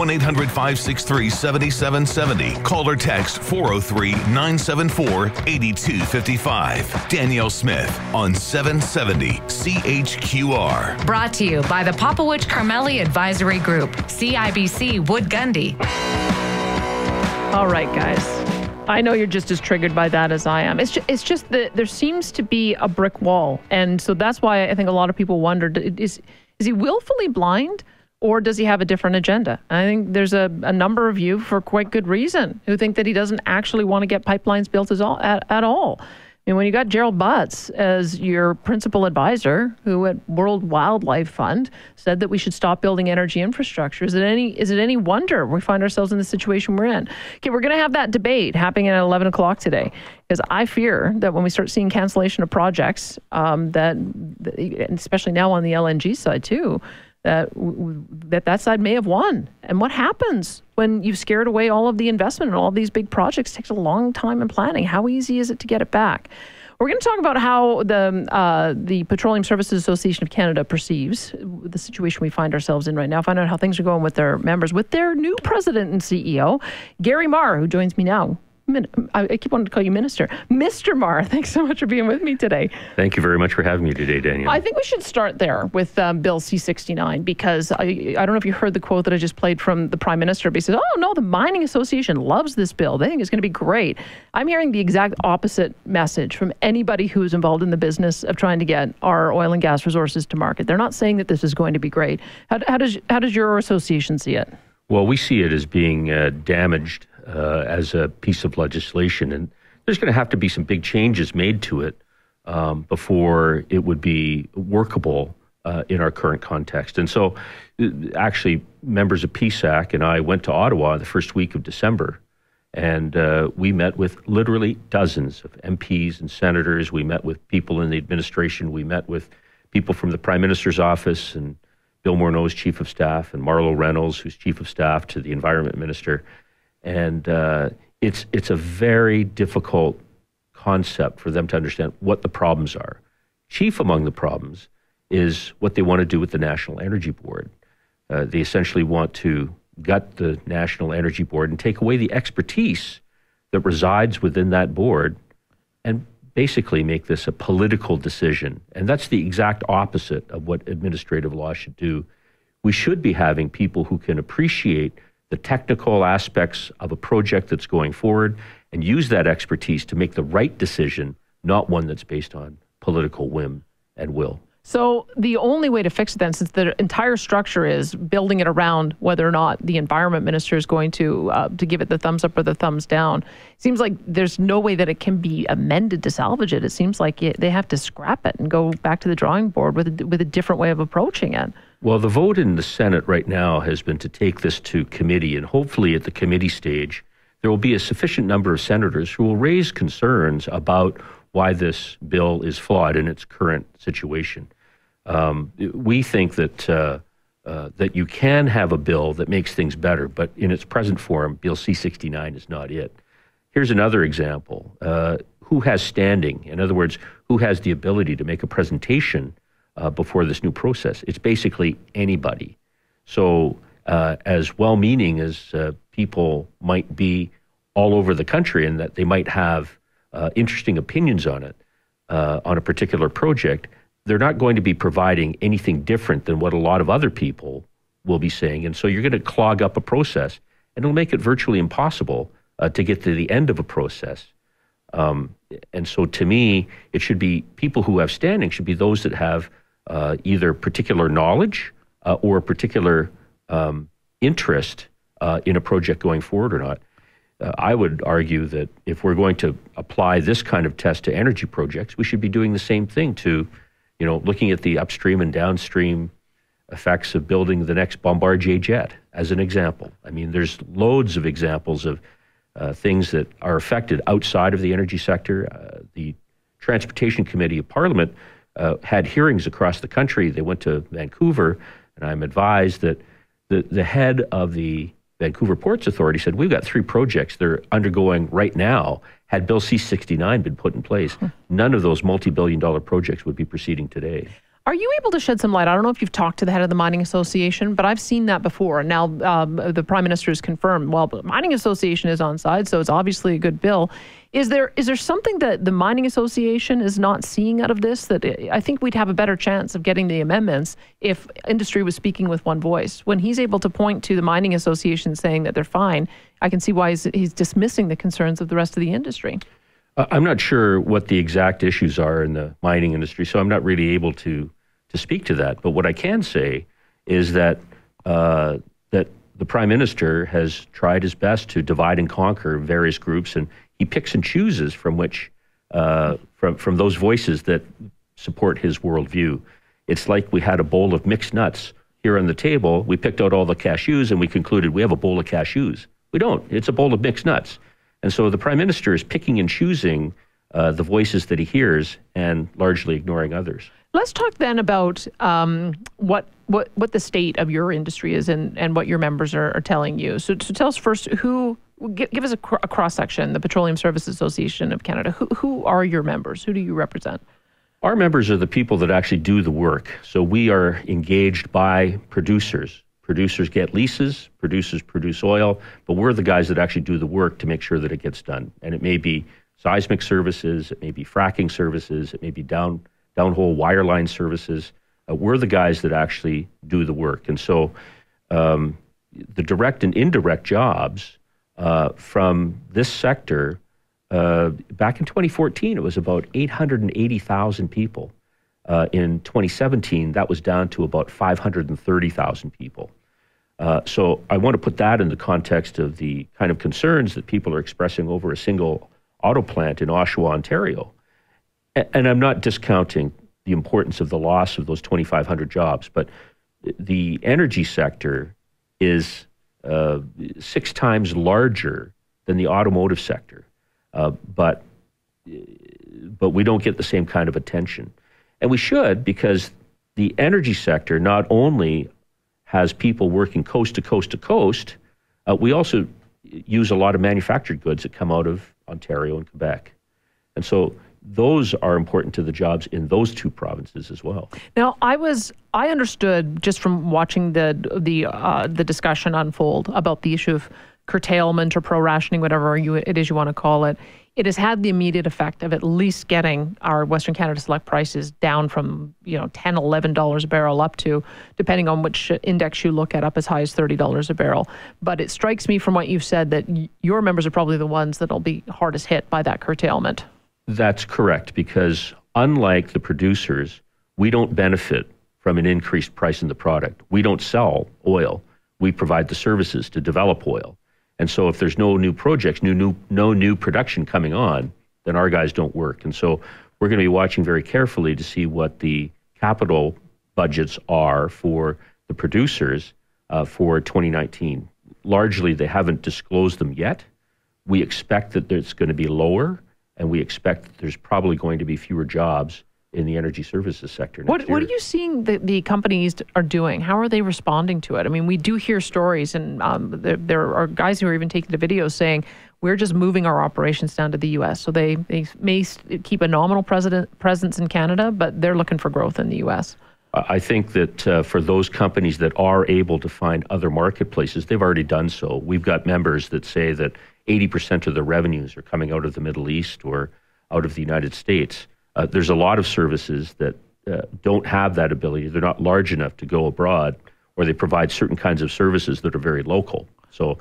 1-800-563-7770. Call or text 403-974-8255. Danielle Smith on 770 CHQR. Brought to you by the Popowich Carmeli Advisory Group, CIBC Wood Gundy. All right, guys. I know you're just as triggered by that as I am. It's just that there seems to be a brick wall. And so that's why I think a lot of people wondered, is he willfully blind? Or does he have a different agenda? I think there's a number of you, for quite good reason, who think that he doesn't actually want to get pipelines built at all. I mean, when you got Gerald Butts as your principal advisor, who at World Wildlife Fund said that we should stop building energy infrastructure, is it any wonder we find ourselves in the situation we're in? Okay, we're going to have that debate happening at 11 o'clock today, because I fear that when we start seeing cancellation of projects, that especially now on the LNG side too, that side may have won. And what happens when you've scared away all of the investment in all of these big projects? It takes a long time in planning. How easy is it to get it back? We're going to talk about how the Petroleum Services Association of Canada perceives the situation we find ourselves in right now. Find out how things are going with their members, with their new president and CEO, Gary Marr, who joins me now. I keep wanting to call you Minister. Mr. Marr, thanks so much for being with me today. Thank you very much for having me today, Danielle. I think we should start there with Bill C-69, because I don't know if you heard the quote that I just played from the Prime Minister, but he says, oh, no, the Mining Association loves this bill. They think it's going to be great. I'm hearing the exact opposite message from anybody who's involved in the business of trying to get our oil and gas resources to market. They're not saying that this is going to be great. How does your association see it? Well, we see it as being damaged as a piece of legislation, and there's going to have to be some big changes made to it before it would be workable in our current context. And so actually members of PSAC and I went to Ottawa the first week of December, and we met with literally dozens of MPs and senators. We met with people in the administration. We met with people from the Prime Minister's office, and Bill Morneau's Chief of Staff, and Marlo Reynolds, who's Chief of Staff to the Environment Minister. And it's a very difficult concept for them to understand what the problems are. Chief among the problems is what they want to do with the National Energy Board. They essentially want to gut the National Energy Board and take away the expertise that resides within that board and basically make this a political decision. And that's the exact opposite of what administrative law should do. We should be having people who can appreciate the technical aspects of a project that's going forward and use that expertise to make the right decision, not one that's based on political whim and will. So the only way to fix it then, since the entire structure is building it around whether or not the Environment Minister is going to give it the thumbs up or the thumbs down, it seems like there's no way that it can be amended to salvage it. It seems like they have to scrap it and go back to the drawing board with a different way of approaching it. Well, the vote in the Senate right now has been to take this to committee, and hopefully at the committee stage, there will be a sufficient number of senators who will raise concerns about why this bill is flawed in its current situation. We think that that you can have a bill that makes things better, but in its present form, Bill C-69 is not it. Here's another example. Who has standing? In other words, who has the ability to make a presentation before this new process? It's basically anybody. So as well-meaning as people might be all over the country, and that they might have interesting opinions on it, on a particular project, they're not going to be providing anything different than what a lot of other people will be saying. And so you're going to clog up a process, and it'll make it virtually impossible to get to the end of a process. And so to me, it should be people who have standing should be those that have either particular knowledge or particular interest in a project going forward or not. I would argue that if we're going to apply this kind of test to energy projects, we should be doing the same thing to, looking at the upstream and downstream effects of building the next Bombardier jet, as an example. I mean, there's loads of examples of things that are affected outside of the energy sector. The Transportation Committee of Parliament had hearings across the country. They went to Vancouver, and I'm advised that the head of the Vancouver Ports Authority said, we've got 3 projects they're undergoing right now. Had Bill C-69 been put in place, none of those multi-billion-dollar projects would be proceeding today. Are you able to shed some light? I don't know if you've talked to the head of the Mining Association, but I've seen that before. Now, the Prime Minister has confirmed, well, the Mining Association is on side, so it's obviously a good bill. Is there something that the Mining Association is not seeing out of this? That I think we'd have a better chance of getting the amendments if industry was speaking with one voice. When he's able to point to the Mining Association saying that they're fine, I can see why he's dismissing the concerns of the rest of the industry. I'm not sure what the exact issues are in the mining industry, so I'm not really able to speak to that. But what I can say is that that the Prime Minister has tried his best to divide and conquer various groups, and he picks and chooses from which from those voices that support his worldview. It's like we had a bowl of mixed nuts here on the table. We picked out all the cashews, and we concluded we have a bowl of cashews. We don't. It's a bowl of mixed nuts. And so the Prime Minister is picking and choosing the voices that he hears and largely ignoring others. Let's talk then about what the state of your industry is and what your members are telling you. So tell us first, give us a cross-section, the Petroleum Services Association of Canada. Who are your members? Who do you represent? Our members are the people that actually do the work. So we are engaged by producers. Producers get leases, producers produce oil, but we're the guys that actually do the work to make sure that it gets done. And it may be seismic services, it may be fracking services, it may be downhole wireline services. We're the guys that actually do the work. And so the direct and indirect jobs from this sector, back in 2014, it was about 880,000 people. In 2017, that was down to about 530,000 people. So I want to put that in the context of the kind of concerns that people are expressing over a single auto plant in Oshawa, Ontario. And I'm not discounting the importance of the loss of those 2,500 jobs, but the energy sector is 6 times larger than the automotive sector, but we don't get the same kind of attention. And we should, because the energy sector not only has people working coast to coast to coast, we also use a lot of manufactured goods that come out of Ontario and Quebec. And so those are important to the jobs in those 2 provinces as well. Now, I understood just from watching the discussion unfold about the issue of curtailment or pro-rationing, whatever it is you want to call it. It has had the immediate effect of at least getting our Western Canada Select prices down from $10, $11 a barrel up to, depending on which index you look at, up as high as $30 a barrel. But it strikes me from what you've said that your members are probably the ones that will be hardest hit by that curtailment. That's correct, because unlike the producers, we don't benefit from an increased price in the product. We don't sell oil. We provide the services to develop oil. And so if there's no new projects, no new production coming on, then our guys don't work. And so we're going to be watching very carefully to see what the capital budgets are for the producers for 2019. Largely, they haven't disclosed them yet. We expect that it's going to be lower, and we expect that there's probably going to be fewer jobs in the energy services sector next year. What are you seeing the companies are doing? How are they responding to it? I mean, we do hear stories, and there are guys who are even taking the videos saying, we're just moving our operations down to the U.S. So they may keep a nominal presence in Canada, but they're looking for growth in the U.S. I think that for those companies that are able to find other marketplaces, they've already done so. We've got members that say that 80% of the revenues are coming out of the Middle East or out of the United States. There's a lot of services that don't have that ability. They're not large enough to go abroad, or they provide certain kinds of services that are very local. So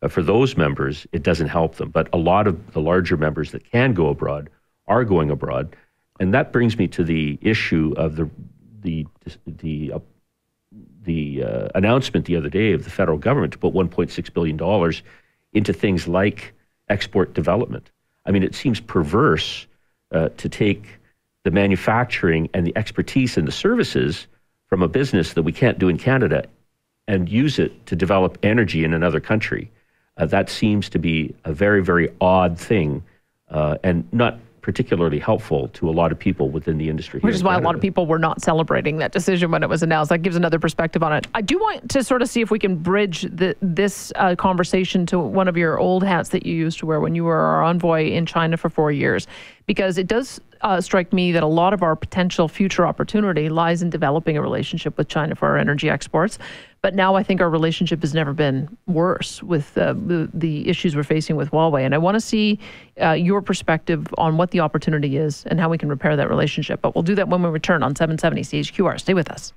for those members, it doesn't help them. But a lot of the larger members that can go abroad are going abroad. And that brings me to the issue of the announcement the other day of the federal government to put $1.6 billion into things like export development. I mean, it seems perverse to take the manufacturing and the expertise and the services from a business that we can't do in Canada and use it to develop energy in another country. That seems to be a very, very odd thing and not particularly helpful to a lot of people within the industry. Which is why a lot of people were not celebrating that decision when it was announced. That gives another perspective on it. I do want to sort of see if we can bridge this conversation to one of your old hats that you used to wear when you were our envoy in China for 4 years, because it does strike me that a lot of our potential future opportunity lies in developing a relationship with China for our energy exports. But now I think our relationship has never been worse with the issues we're facing with Huawei. And I want to see your perspective on what the opportunity is and how we can repair that relationship. But we'll do that when we return on 770 CHQR. Stay with us.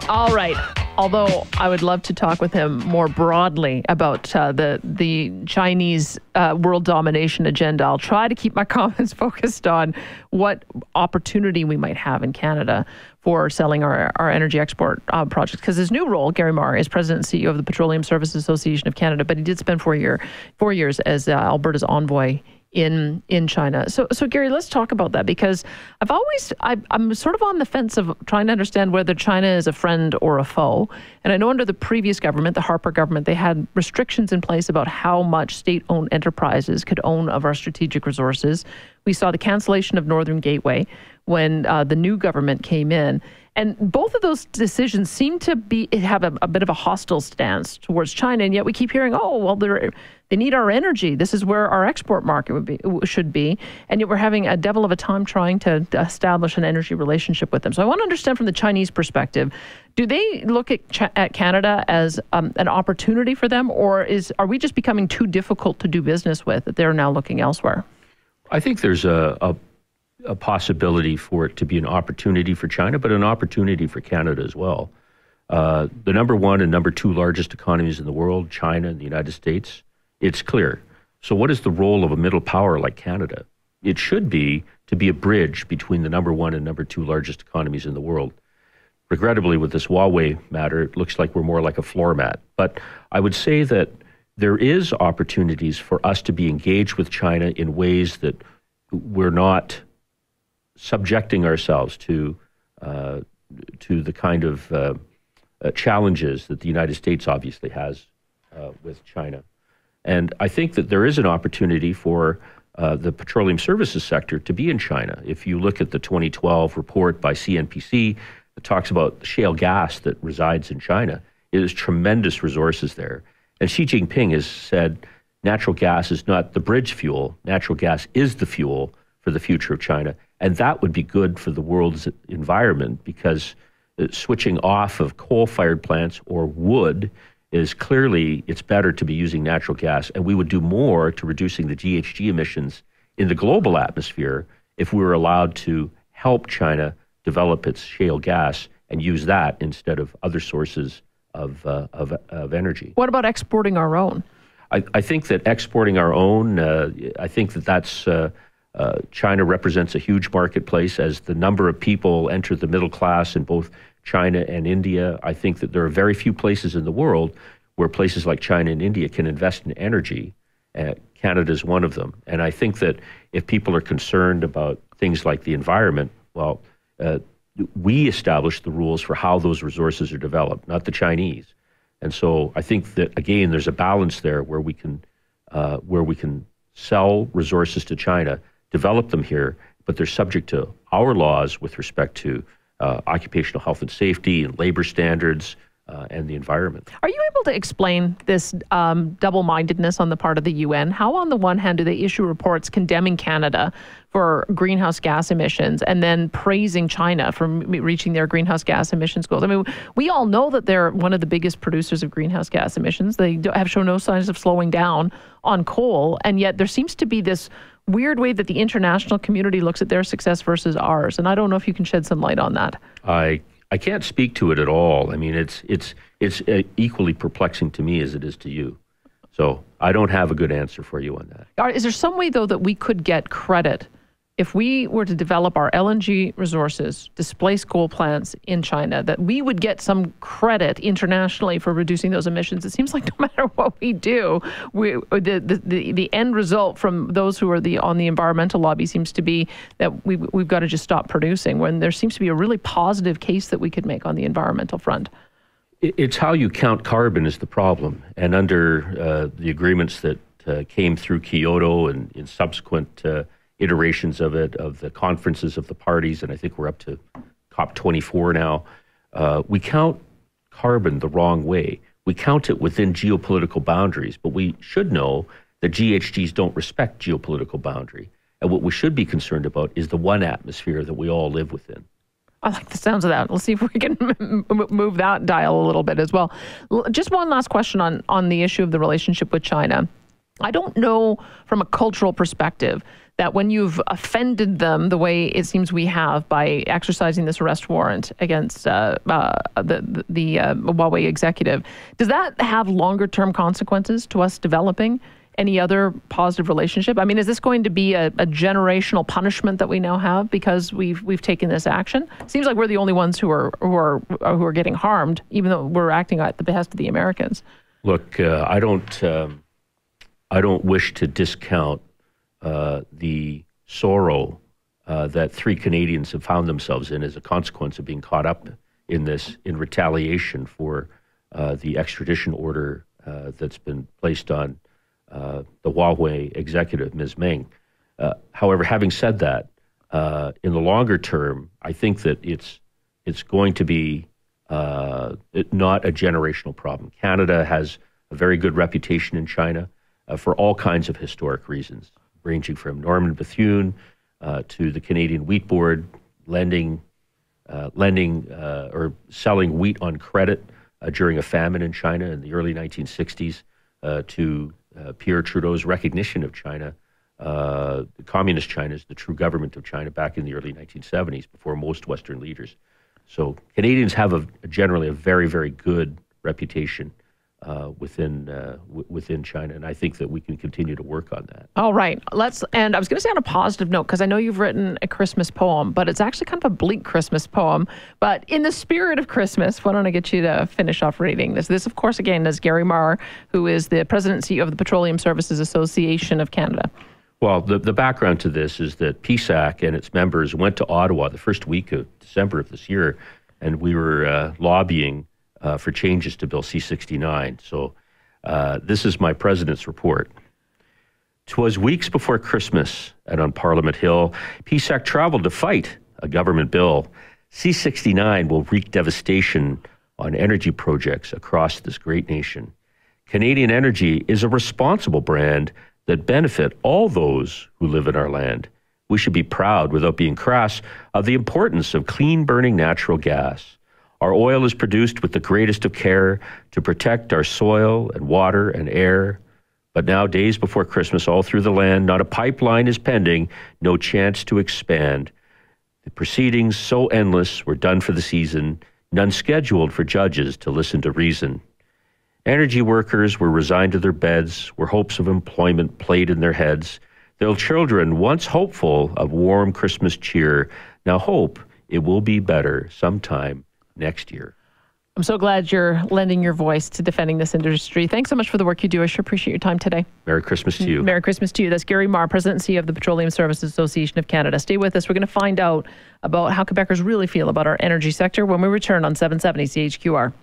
All right. Although I would love to talk with him more broadly about the Chinese world domination agenda, I'll try to keep my comments focused on what opportunity we might have in Canada for selling our energy export projects. Because his new role, Gary Marr, is President and CEO of the Petroleum Services Association of Canada, but he did spend 4 years as Alberta's envoy in China. So Gary, let's talk about that, because I'm sort of on the fence of trying to understand whether China is a friend or a foe. And I know under the previous government, the Harper government, they had restrictions in place about how much state-owned enterprises could own of our strategic resources. We saw the cancellation of Northern Gateway when the new government came in. And both of those decisions seem to have a bit of a hostile stance towards China, and yet we keep hearing, oh, well, they need our energy. This is where our export market should be, and yet we're having a devil of a time trying to establish an energy relationship with them. So I want to understand from the Chinese perspective, do they look at Canada as an opportunity for them, or are we just becoming too difficult to do business with that they're now looking elsewhere? I think there's a possibility for it to be an opportunity for China, but an opportunity for Canada as well. The number one and number two largest economies in the world, China and the United States, it's clear. So what is the role of a middle power like Canada? It should be to be a bridge between the number one and number two largest economies in the world. Regrettably, with this Huawei matter, it looks like we're more like a floor mat. But I would say that there is opportunities for us to be engaged with China in ways that we're not subjecting ourselves to the kind of challenges that the United States obviously has with China. And I think that there is an opportunity for the petroleum services sector to be in China. If you look at the 2012 report by CNPC that talks about the shale gas that resides in China, there's tremendous resources there. And Xi Jinping has said natural gas is not the bridge fuel. Natural gas is the fuel for the future of China. And that would be good for the world's environment, because switching off of coal-fired plants or wood is clearly, it's better to be using natural gas. And we would do more to reducing the GHG emissions in the global atmosphere if we were allowed to help China develop its shale gas and use that instead of other sources of energy. What about exporting our own? I think that exporting our own, I think that that's, China represents a huge marketplace. As the number of people enter the middle class in both China and India, I think that there are very few places in the world where places like China and India can invest in energy. Canada is one of them. And I think that if people are concerned about things like the environment, well, we establish the rules for how those resources are developed, not the Chinese. And so I think that, again, there's a balance there where we can sell resources to China, develop them here, but they're subject to our laws with respect to occupational health and safety and labor standards and the environment. Are you able to explain this double-mindedness on the part of the UN? How, on the one hand, do they issue reports condemning Canada for greenhouse gas emissions and then praising China for reaching their greenhouse gas emissions goals? I mean, we all know that they're one of the biggest producers of greenhouse gas emissions. They have shown no signs of slowing down on coal, and yet there seems to be this weird way that the international community looks at their success versus ours. And I don't know if you can shed some light on that. I can't speak to it at all. I mean, it's equally perplexing to me as it is to you. So I don't have a good answer for you on that. Is there some way, though, that we could get credit if we were to develop our LNG resources, displace coal plants in China, that we would get some credit internationally for reducing those emissions? It seems like no matter what we do, the end result from those who are on the environmental lobby seems to be that we've got to just stop producing, when there seems to be a really positive case that we could make on the environmental front. It's how you count carbon is the problem. And under the agreements that came through Kyoto and in subsequent iterations of it, of the conferences of the parties, and I think we're up to COP24 now, we count carbon the wrong way. We count it within geopolitical boundaries, but we should know that GHGs don't respect geopolitical boundary. And what we should be concerned about is the one atmosphere that we all live within. I like the sounds of that. Let's see if we can move that dial a little bit as well. Just one last question on the issue of the relationship with China. I don't know from a cultural perspective that when you've offended them the way it seems we have by exercising this arrest warrant against the Huawei executive, does that have longer term consequences to us developing any other positive relationship? I mean, is this going to be a generational punishment that we now have because we've taken this action? It seems like we're the only ones who are getting harmed, even though we're acting at the behest of the Americans. Look, I don't wish to discount the sorrow that 3 Canadians have found themselves in as a consequence of being caught up in this in retaliation for the extradition order that's been placed on the Huawei executive, Ms. Meng. However, having said that, in the longer term, I think that it's going to be not a generational problem. Canada has a very good reputation in China for all kinds of historic reasons, ranging from Norman Bethune to the Canadian Wheat Board, lending or selling wheat on credit during a famine in China in the early 1960s, to Pierre Trudeau's recognition of China, the communist China, as the true government of China back in the early 1970s, before most Western leaders. So Canadians have generally a very, very good reputation within China, and I think that we can continue to work on that. All right, and I was going to say on a positive note, because I know you've written a Christmas poem, but it's actually kind of a bleak Christmas poem. But in the spirit of Christmas, why don't I get you to finish off reading this? This, of course, again, is Gary Marr, who is the President and CEO of the Petroleum Services Association of Canada. Well, the background to this is that PSAC and its members went to Ottawa the first week of December of this year and we were lobbying for changes to Bill C-69. So this is my president's report. 'Twas weeks before Christmas, and on Parliament Hill, PSAC traveled to fight a government bill. C-69 will wreak devastation on energy projects across this great nation. Canadian Energy is a responsible brand that benefit all those who live in our land. We should be proud, without being crass, of the importance of clean-burning natural gas. Our oil is produced with the greatest of care to protect our soil and water and air. But now, days before Christmas, all through the land, not a pipeline is pending, no chance to expand. The proceedings, so endless, were done for the season, none scheduled for judges to listen to reason. Energy workers were resigned to their beds, where hopes of employment played in their heads. Their children, once hopeful of warm Christmas cheer, now hope it will be better sometime next year. I'm so glad you're lending your voice to defending this industry. Thanks so much for the work you do. I sure appreciate your time today. Merry Christmas to you. Merry Christmas to you. That's Gary Marr, President and CEO of the Petroleum Services Association of Canada. Stay with us. We're going to find out about how Quebecers really feel about our energy sector when we return on 770 CHQR.